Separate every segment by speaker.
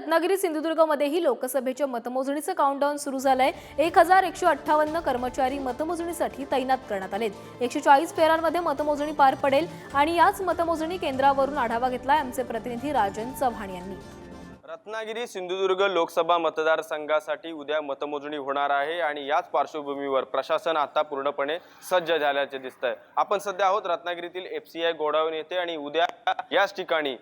Speaker 1: रत्नागिरी सिंधुदुर्गमध्येही लोकसभेच्या मतमोजणीचं काउंटडाऊन सुरू झालंय। 1158 कर्मचारी मतमोजणीसाठी तैनात करण्यात आलेत। 140 फेऱ्यांमध्ये मतमोजणी पार पडेल आणि याच मतमोजणी केंद्रावरून आढावा घेतलाय आमचे प्रतिनिधी राजन चव्हाण यांनी।
Speaker 2: रत्नागिरी सिंधुदुर्ग लोकसभा मतदारसंघासाठी उद्या मतमोजणी होणार आहे आणि याच पार्श्वभूमीवर प्रशासन आता पूर्णपणे सज्ज झाल्याचे दिसतंय। आपण सध्या आहोत रत्नागिरीतील FCI गोडाऊन येथे आणि उद्या याच ठिकाणी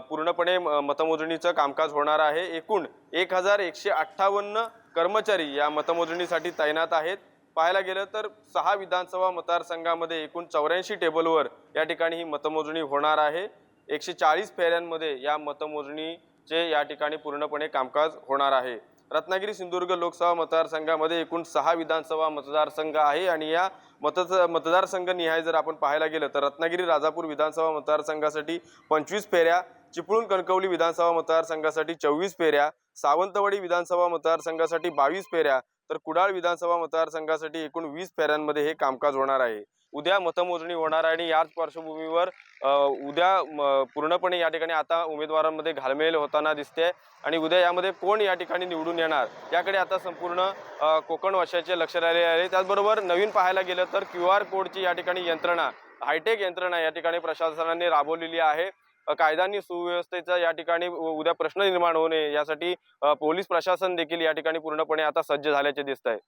Speaker 2: पूर्णपणे मतमोजणीचं कामकाज होणार आहे। एकूण 1158 कर्मचारी या मतमोजणीसाठी तैनात आहेत। पाहायला गेलं तर 6 विधानसभा मतदारसंघामध्ये एकूण 84 टेबलवर या ठिकाणी ही मतमोजणी होणार आहे। 140 फेऱ्यांमध्ये या मतमोजणीचे या ठिकाणी पूर्णपणे कामकाज होणार आहे। रत्नागिरी सिंधुदुर्ग लोकसभा मतदारसंघामध्ये एकूण 6 विधानसभा मतदारसंघ आहे आणि या मतदारसंघ निहाय जर आपण पाहायला गेलं तर रत्नागिरी राजापूर विधानसभा मतदारसंघासाठी 25 फेऱ्या, चिपळूण कणकवली विधानसभा मतदारसंघासाठी 24 फेऱ्या, सावंतवाडी विधानसभा मतदारसंघासाठी 22 फेऱ्या तर कुडाळ विधानसभा मतदारसंघासाठी एकूण 20 फेऱ्यांमध्ये हे कामकाज होणार आहे। उद्या मतमोजणी होणार आहे आणि याच पार्श्वभूमीवर उद्या पूर्णपणे या ठिकाणी आता उमेदवारांमध्ये घालमेल होताना दिसते आणि उद्या यामध्ये कोण या ठिकाणी निवडून येणार याकडे आता संपूर्ण कोकणवासियांचे लक्ष लागले आहे। त्याचबरोबर नवीन पाहायला गेलं तर QR कोडची या ठिकाणी यंत्रणा, हायटेक यंत्रणा या ठिकाणी प्रशासनाने राबवलेली आहे। कायदा आणि सुव्यवस्थेचा या ठिकाणी उद्या प्रश्न निर्माण होऊ नये यासाठी पोलीस प्रशासन देखील या ठिकाणी पूर्णपणे आता सज्ज झाल्याचे दिसत आहे।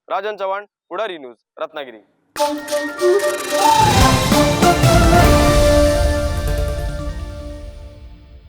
Speaker 2: राजन चव्हाण, पुढारी न्यूज, रत्नागिरी।